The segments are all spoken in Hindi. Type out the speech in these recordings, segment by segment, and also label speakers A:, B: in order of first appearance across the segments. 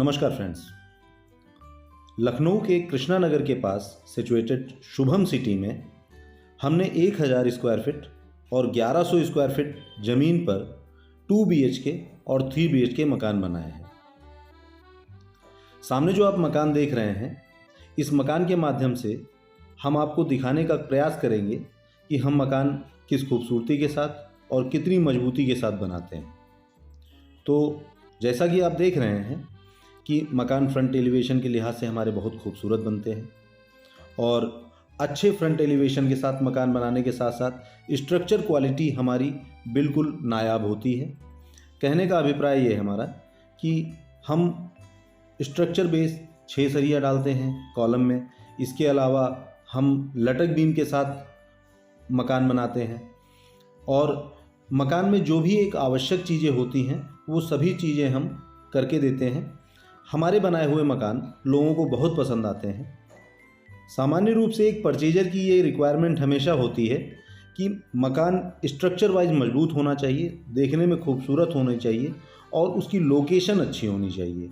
A: नमस्कार फ्रेंड्स। लखनऊ के कृष्णा नगर के पास सिचुएटेड शुभम सिटी में हमने 1000 स्क्वायर फीट और 1100 स्क्वायर फीट ज़मीन पर 2 BHK और 3 BHK मकान बनाए हैं। सामने जो आप मकान देख रहे हैं, इस मकान के माध्यम से हम आपको दिखाने का प्रयास करेंगे कि हम मकान किस खूबसूरती के साथ और कितनी मजबूती के साथ बनाते हैं। तो जैसा कि आप देख रहे हैं कि मकान फ्रंट एलिवेशन के लिहाज से हमारे बहुत खूबसूरत बनते हैं और अच्छे फ्रंट एलिवेशन के साथ मकान बनाने के साथ साथ स्ट्रक्चर क्वालिटी हमारी बिल्कुल नायाब होती है। कहने का अभिप्राय ये है हमारा कि हम स्ट्रक्चर बेस 6 सरिया डालते हैं कॉलम में। इसके अलावा हम लटक बीम के साथ मकान बनाते हैं और मकान में जो भी एक आवश्यक चीज़ें होती हैं वो सभी चीज़ें हम करके देते हैं। हमारे बनाए हुए मकान लोगों को बहुत पसंद आते हैं। सामान्य रूप से एक परचेजर की ये रिक्वायरमेंट हमेशा होती है कि मकान स्ट्रक्चर वाइज मजबूत होना चाहिए, देखने में खूबसूरत होनी चाहिए और उसकी लोकेशन अच्छी होनी चाहिए।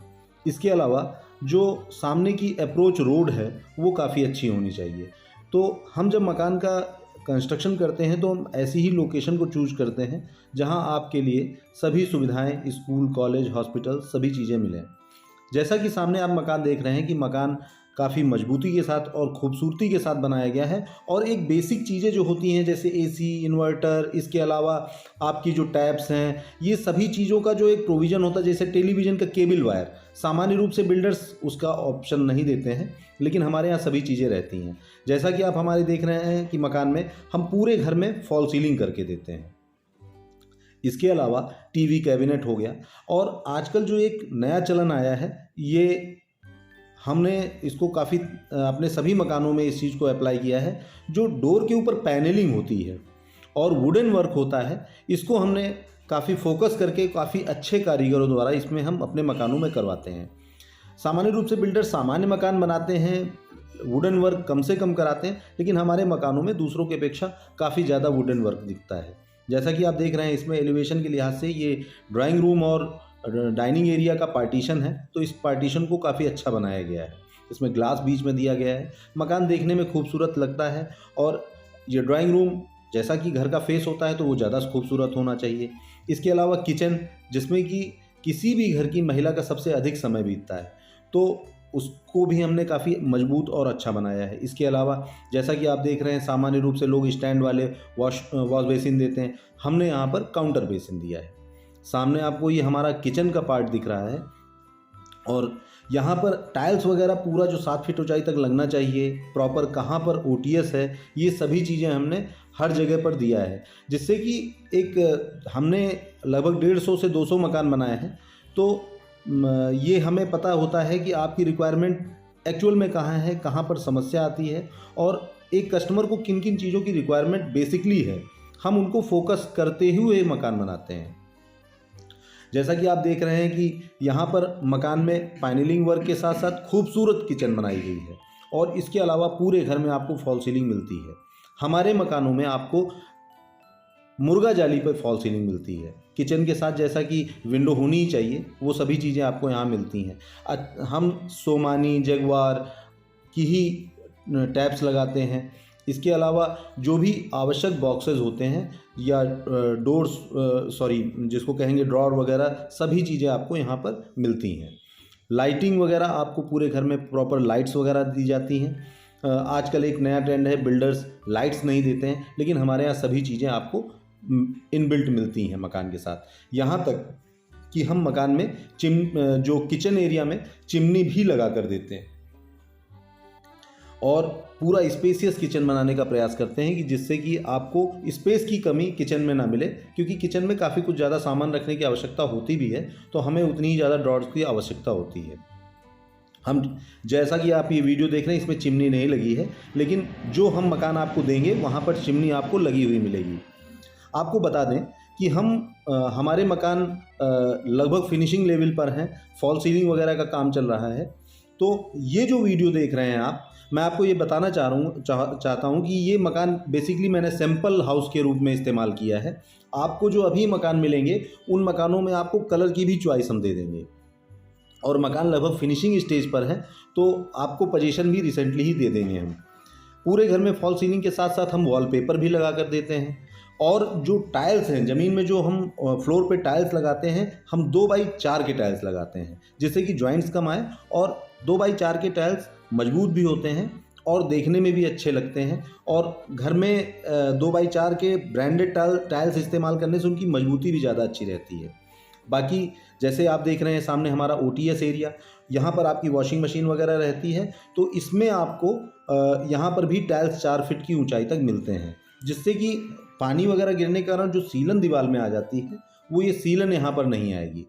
A: इसके अलावा जो सामने की अप्रोच रोड है वो काफ़ी अच्छी होनी चाहिए। तो हम जब मकान का कंस्ट्रक्शन करते हैं तो हम ऐसी ही लोकेशन को चूज करते हैं जहां आपके लिए सभी सुविधाएं, स्कूल, कॉलेज, हॉस्पिटल सभी चीज़ें मिलें। जैसा कि सामने आप मकान देख रहे हैं कि मकान काफ़ी मजबूती के साथ और खूबसूरती के साथ बनाया गया है और एक बेसिक चीज़ें जो होती हैं जैसे AC, इन्वर्टर, इसके अलावा आपकी जो टैप्स हैं, ये सभी चीज़ों का जो एक प्रोविज़न होता है, जैसे टेलीविज़न का केबल वायर, सामान्य रूप से बिल्डर्स उसका ऑप्शन नहीं देते हैं, लेकिन हमारे यहाँ सभी चीज़ें रहती हैं। जैसा कि आप हमारे देख रहे हैं कि मकान में हम पूरे घर में फॉल सीलिंग करके देते हैं। इसके अलावा टीवी कैबिनेट हो गया और आजकल जो एक नया चलन आया है, ये हमने इसको काफ़ी अपने सभी मकानों में इस चीज़ को अप्लाई किया है। जो डोर के ऊपर पैनलिंग होती है और वुडन वर्क होता है, इसको हमने काफ़ी फोकस करके काफ़ी अच्छे कारीगरों द्वारा इसमें हम अपने मकानों में करवाते हैं। सामान्य रूप से बिल्डर सामान्य मकान बनाते हैं, वुडन वर्क कम से कम कराते हैं, लेकिन हमारे मकानों में दूसरों की अपेक्षा काफ़ी ज़्यादा वुडन वर्क दिखता है। जैसा कि आप देख रहे हैं, इसमें एलिवेशन के लिहाज से ये ड्राइंग रूम और डाइनिंग एरिया का पार्टीशन है, तो इस पार्टीशन को काफ़ी अच्छा बनाया गया है। इसमें ग्लास बीच में दिया गया है, मकान देखने में खूबसूरत लगता है। और ये ड्राइंग रूम जैसा कि घर का फेस होता है तो वो ज़्यादा खूबसूरत होना चाहिए। इसके अलावा किचन, जिसमें कि किसी भी घर की महिला का सबसे अधिक समय बीतता है, तो उसको भी हमने काफ़ी मजबूत और अच्छा बनाया है। इसके अलावा जैसा कि आप देख रहे हैं, सामान्य रूप से लोग स्टैंड वाले वॉश बेसिन देते हैं, हमने यहाँ पर काउंटर बेसिन दिया है। सामने आपको ये हमारा किचन का पार्ट दिख रहा है और यहाँ पर टाइल्स वगैरह पूरा जो 7 फीट ऊंचाई तक लगना चाहिए, प्रॉपर कहाँ पर OTS है, ये सभी चीज़ें हमने हर जगह पर दिया है, जिससे कि एक हमने लगभग 150 से 200 मकान बनाए हैं। तो ये हमें पता होता है कि आपकी रिक्वायरमेंट एक्चुअल में कहाँ है, कहाँ पर समस्या आती है और एक कस्टमर को किन किन चीज़ों की रिक्वायरमेंट बेसिकली है, हम उनको फोकस करते हुए मकान बनाते हैं। जैसा कि आप देख रहे हैं कि यहाँ पर मकान में पैनलिंग वर्क के साथ साथ खूबसूरत किचन बनाई गई है और इसके अलावा पूरे घर में आपको फॉल सीलिंग मिलती है। हमारे मकानों में आपको मुर्गा जाली पर फॉल सीलिंग मिलती है। किचन के साथ जैसा कि विंडो होनी ही चाहिए, वो सभी चीज़ें आपको यहाँ मिलती हैं। हम सोमानी, जगुआर की ही टैप्स लगाते हैं। इसके अलावा जो भी आवश्यक बॉक्सेस होते हैं या डोर्स, जिसको कहेंगे ड्रॉर वगैरह, सभी चीज़ें आपको यहाँ पर मिलती हैं। लाइटिंग वगैरह आपको पूरे घर में प्रॉपर लाइट्स वगैरह दी जाती हैं। आजकल एक नया ट्रेंड है, बिल्डर्स लाइट्स नहीं देते हैं, लेकिन हमारे यहाँ सभी चीज़ें आपको इनबिल्ट मिलती हैं मकान के साथ। यहाँ तक कि हम मकान में जो किचन एरिया में चिमनी भी लगा कर देते हैं और पूरा स्पेसियस किचन बनाने का प्रयास करते हैं कि जिससे कि आपको स्पेस की कमी किचन में ना मिले, क्योंकि किचन में काफ़ी कुछ ज़्यादा सामान रखने की आवश्यकता होती भी है, तो हमें उतनी ही ज़्यादा ड्रॉर्स की आवश्यकता होती है। हम जैसा कि आप ये वीडियो देख रहे हैं, इसमें चिमनी नहीं लगी है, लेकिन जो हम मकान आपको देंगे वहाँ पर चिमनी आपको लगी हुई मिलेगी। आपको बता दें कि हमारे मकान लगभग फिनिशिंग लेवल पर हैं, फॉल सीलिंग वगैरह का काम चल रहा है। तो ये जो वीडियो देख रहे हैं आप, मैं आपको ये बताना चाहता हूँ कि ये मकान बेसिकली मैंने सैम्पल हाउस के रूप में इस्तेमाल किया है। आपको जो अभी मकान मिलेंगे उन मकानों में आपको कलर की भी चॉइस हम दे देंगे। और मकान लगभग फिनिशिंग स्टेज पर है, तो आपको पोजीशन भी रिसेंटली ही दे देंगे हम। पूरे घर में फॉल सीलिंग के साथ साथ हम वॉलपेपर भी लगा कर देते हैं। और जो टाइल्स हैं ज़मीन में, जो हम फ्लोर पे टाइल्स लगाते हैं, हम 2x4 के टाइल्स लगाते हैं, जिससे कि जॉइंट्स कम आए। और 2x4 के टाइल्स मजबूत भी होते हैं और देखने में भी अच्छे लगते हैं। और घर में 2x4 के ब्रांडेड टाइल्स इस्तेमाल करने से उनकी मजबूती भी ज़्यादा अच्छी रहती है। बाकी जैसे आप देख रहे हैं सामने हमारा OTS एरिया, यहाँ पर आपकी वॉशिंग मशीन वगैरह रहती है, तो इसमें आपको यहाँ पर भी टाइल्स 4 फीट की ऊंचाई तक मिलते हैं, जिससे कि पानी वगैरह गिरने के कारण जो सीलन दीवार में आ जाती है, वो ये सीलन यहाँ पर नहीं आएगी।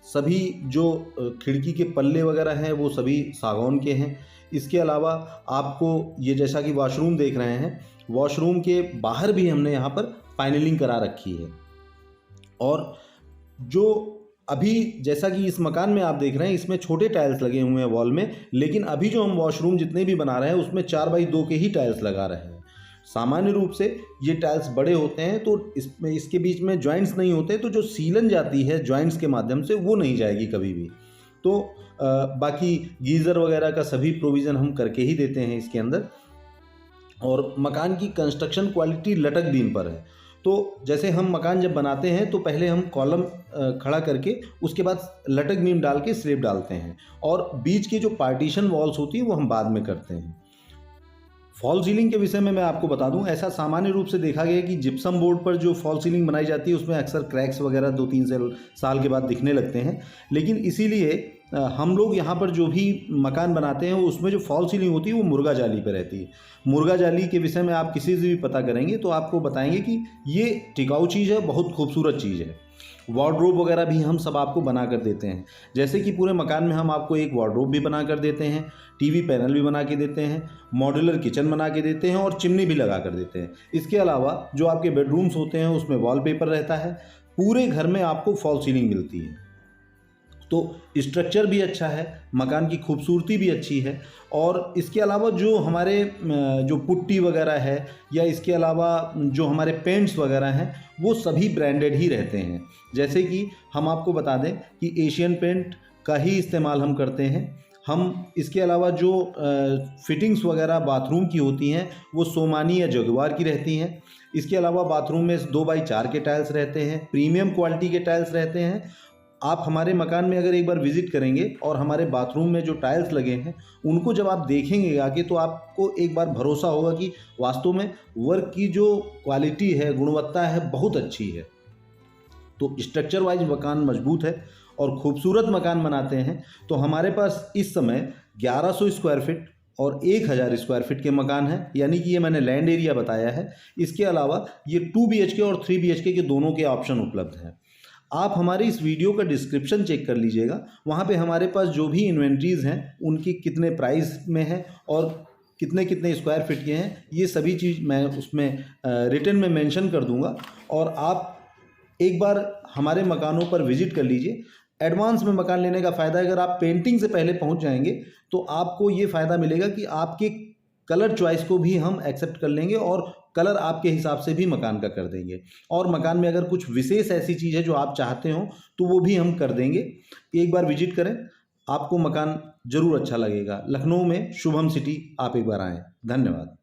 A: सभी जो खिड़की के पल्ले वगैरह हैं वो सभी सागौन के हैं। इसके अलावा आपको ये, जैसा कि वॉशरूम देख रहे हैं, वॉशरूम के बाहर भी हमने यहाँ पर पैनलिंग करा रखी है। और जो अभी जैसा कि इस मकान में आप देख रहे हैं, इसमें छोटे टाइल्स लगे हुए हैं वॉल में, लेकिन अभी जो हम वॉशरूम जितने भी बना रहे हैं उसमें 4x2 के ही टाइल्स लगा रहे हैं। सामान्य रूप से ये टाइल्स बड़े होते हैं, तो इसमें इसके बीच में जॉइंट्स नहीं होते, तो जो सीलन जाती है जॉइंट्स के माध्यम से वो नहीं जाएगी कभी भी। तो बाकी गीज़र वगैरह का सभी प्रोविज़न हम करके ही देते हैं इसके अंदर। और मकान की कंस्ट्रक्शन क्वालिटी लटक बीम पर है। तो जैसे हम मकान जब बनाते हैं तो पहले हम कॉलम खड़ा करके उसके बाद लटक बीम डाल के स्लेब डालते हैं, और बीच की जो पार्टीशन वॉल्स होती है वो हम बाद में करते हैं। फॉल सीलिंग के विषय में मैं आपको बता दूं, ऐसा सामान्य रूप से देखा गया कि जिप्सम बोर्ड पर जो फॉल सीलिंग बनाई जाती है उसमें अक्सर क्रैक्स वगैरह 2-3 साल के बाद दिखने लगते हैं। लेकिन इसीलिए हम लोग यहाँ पर जो भी मकान बनाते हैं उसमें जो फॉल सीलिंग होती है वो मुर्गा जाली पर रहती है। मुर्गा जाली के विषय में आप किसी से भी पता करेंगे तो आपको बताएंगे कि ये टिकाऊ चीज़ है, बहुत खूबसूरत चीज़ है। वार्डरोब वगैरह भी हम सब आपको बना कर देते हैं, जैसे कि पूरे मकान में हम आपको एक वार्डरोब भी बना कर देते हैं, टीवी पैनल भी बना के देते हैं, मॉड्यूलर किचन बना के देते हैं और चिमनी भी लगा कर देते हैं। इसके अलावा जो आपके बेडरूम्स होते हैं उसमें वॉलपेपर रहता है। पूरे घर में आपको फॉल सीलिंग मिलती है, तो स्ट्रक्चर भी अच्छा है, मकान की खूबसूरती भी अच्छी है। और इसके अलावा जो हमारे जो पुट्टी वगैरह है या इसके अलावा जो हमारे पेंट्स वगैरह हैं वो सभी ब्रांडेड ही रहते हैं। जैसे कि हम आपको बता दें कि एशियन पेंट का ही इस्तेमाल हम करते हैं। हम इसके अलावा जो फिटिंग्स वगैरह बाथरूम की होती हैं वो सोमानी या जगुआर की रहती हैं। इसके अलावा बाथरूम में 2x4 के टाइल्स रहते हैं, प्रीमियम क्वालिटी के टाइल्स रहते हैं। आप हमारे मकान में अगर एक बार विज़िट करेंगे और हमारे बाथरूम में जो टाइल्स लगे हैं उनको जब आप देखेंगे आके, तो आपको एक बार भरोसा होगा कि वास्तव में वर्क की जो क्वालिटी है, गुणवत्ता है, बहुत अच्छी है। तो स्ट्रक्चर वाइज मकान मजबूत है और खूबसूरत मकान बनाते हैं। तो हमारे पास इस समय 1100 स्क्वायर फीट और 1000 स्क्वायर फीट के मकान हैं, यानी कि ये मैंने लैंड एरिया बताया है। इसके अलावा ये 2 BHK और 3 BHK के दोनों के ऑप्शन उपलब्ध हैं। आप हमारे इस वीडियो का डिस्क्रिप्शन चेक कर लीजिएगा, वहाँ पे हमारे पास जो भी इन्वेंट्रीज़ हैं उनकी कितने प्राइस में है और कितने कितने स्क्वायर फीट के हैं, ये सभी चीज़ मैं उसमें रिटन में मेंशन कर दूंगा। और आप एक बार हमारे मकानों पर विजिट कर लीजिए। एडवांस में मकान लेने का फ़ायदा है, अगर आप पेंटिंग से पहले पहुंच जाएंगे तो आपको ये फ़ायदा मिलेगा कि आपके कलर चॉइस को भी हम एक्सेप्ट कर लेंगे और कलर आपके हिसाब से भी मकान का कर देंगे। और मकान में अगर कुछ विशेष ऐसी चीज़ है जो आप चाहते हो तो वो भी हम कर देंगे। एक बार विजिट करें, आपको मकान ज़रूर अच्छा लगेगा। लखनऊ में शुभम सिटी आप एक बार आएँ। धन्यवाद।